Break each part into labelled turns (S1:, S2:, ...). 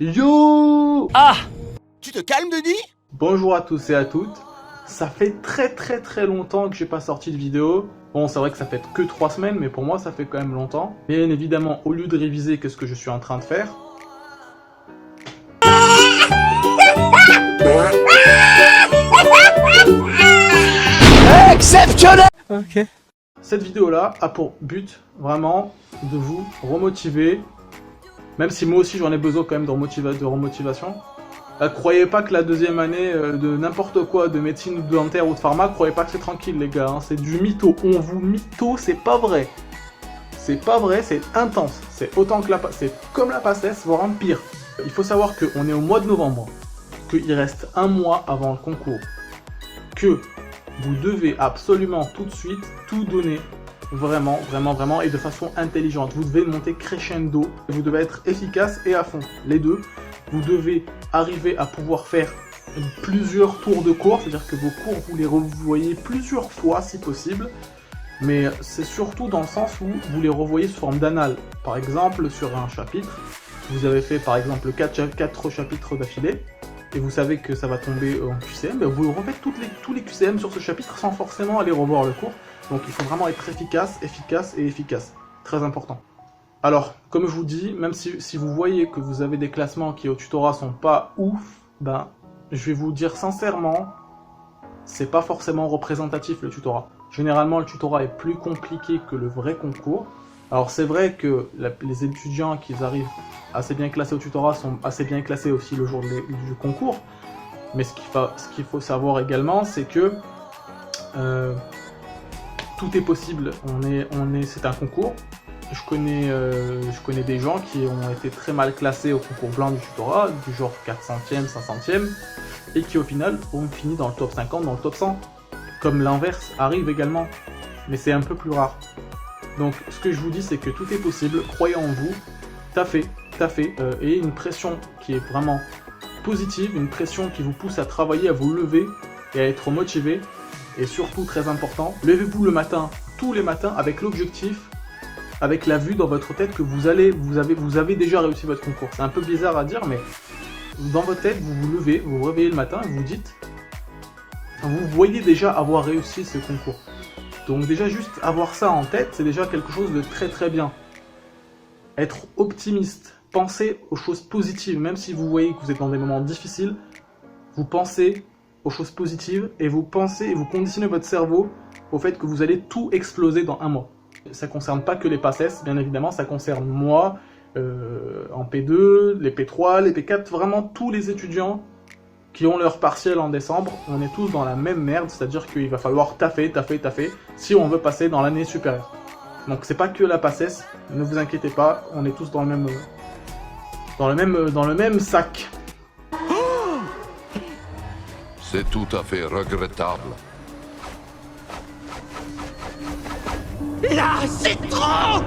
S1: Yo!
S2: Ah!
S3: Tu te calmes, Denis?
S1: Bonjour à tous et à toutes. Ça fait très longtemps que j'ai pas sorti de vidéo. Bon, c'est vrai que ça fait que 3 semaines, mais pour moi ça fait quand même longtemps. Bien évidemment, au lieu de réviser, qu'est-ce que je suis en train de faire?
S3: Exceptionnel!
S2: Ok.
S1: Cette vidéo-là a pour but, vraiment, de vous remotiver. Même si moi aussi j'en ai besoin quand même de remotivation. Croyez pas que la deuxième année de n'importe quoi, de médecine ou de dentaire ou de pharma, croyez pas que c'est tranquille les gars, hein. C'est du mytho. On vous mytho, c'est pas vrai. C'est pas vrai, c'est intense. C'est autant que c'est comme la PACES, voire un pire. Il faut savoir qu'on est au mois de novembre, qu'il reste un mois avant le concours, que vous devez absolument tout de suite tout donner, vraiment, et de façon intelligente. Vous devez monter crescendo, vous devez être efficace et à fond, les deux. Vous devez arriver à pouvoir faire plusieurs tours de cours, c'est-à-dire que vos cours, vous les revoyez plusieurs fois si possible, mais c'est surtout dans le sens où vous les revoyez sous forme d'annales. Par exemple, sur un chapitre, vous avez fait par exemple 4 chapitres d'affilée, et vous savez que ça va tomber en QCM, ben vous refaites tous les QCM sur ce chapitre sans forcément aller revoir le cours. Donc il faut vraiment être efficace. Très important. Alors, comme je vous dis, même si vous voyez que vous avez des classements qui au tutorat sont pas ouf, ben, je vais vous dire sincèrement, c'est pas forcément représentatif le tutorat. Généralement, le tutorat est plus compliqué que le vrai concours. Alors c'est vrai que les étudiants qui arrivent assez bien classés au tutorat sont assez bien classés aussi le jour du concours. Mais ce qu'il faut savoir également, c'est que tout est possible. C'est un concours. Je connais des gens qui ont été très mal classés au concours blanc du tutorat, du genre 400e, 500e, et qui au final ont fini dans le top 50, dans le top 100. Comme l'inverse arrive également, mais c'est un peu plus rare. Donc ce que je vous dis, c'est que tout est possible, croyez en vous, taffez, et une pression qui est vraiment positive, une pression qui vous pousse à travailler, à vous lever et à être motivé, et surtout très important, levez-vous le matin, tous les matins, avec l'objectif, avec la vue dans votre tête que vous avez déjà réussi votre concours. C'est un peu bizarre à dire, mais dans votre tête, vous vous levez, vous vous réveillez le matin et vous vous dites, vous voyez déjà avoir réussi ce concours. Donc déjà juste avoir ça en tête, c'est déjà quelque chose de très bien. Être optimiste, pensez aux choses positives, même si vous voyez que vous êtes dans des moments difficiles, vous pensez aux choses positives et vous conditionnez votre cerveau au fait que vous allez tout exploser dans un mois. Ça concerne pas que les PACES, bien évidemment, ça concerne moi, en P2, les P3, les P4, vraiment tous les étudiants qui ont leur partiel en décembre. On est tous dans la même merde, c'est-à-dire qu'il va falloir taffer si on veut passer dans l'année supérieure. Donc c'est pas que la PACES, ne vous inquiétez pas, on est tous dans le même sac.
S4: C'est tout à fait regrettable.
S3: Là, c'est trop!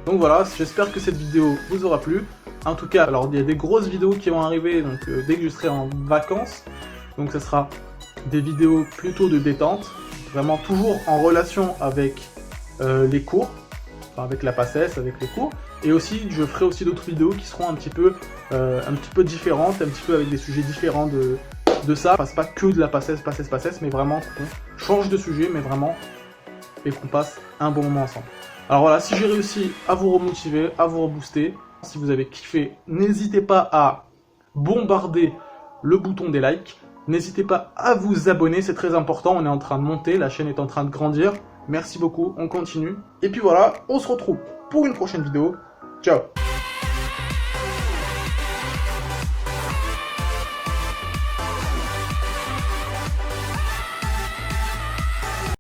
S1: Donc voilà, j'espère que cette vidéo vous aura plu. En tout cas, alors il y a des grosses vidéos qui vont arriver donc dès que je serai en vacances. Donc ce sera des vidéos plutôt de détente, vraiment toujours en relation avec les cours, enfin avec la PACES, avec les cours. Et aussi, je ferai aussi d'autres vidéos qui seront un petit peu différentes, un petit peu avec des sujets différents de ça. Enfin, c'est pas que de la PACES, mais vraiment qu'on change de sujet, mais vraiment, et qu'on passe un bon moment ensemble. Alors voilà, si j'ai réussi à vous remotiver, à vous rebooster, si vous avez kiffé, n'hésitez pas à bombarder le bouton des likes. N'hésitez pas à vous abonner, c'est très important, on est en train de monter, la chaîne est en train de grandir. Merci beaucoup, on continue. Et puis voilà, on se retrouve pour une prochaine vidéo. Ciao!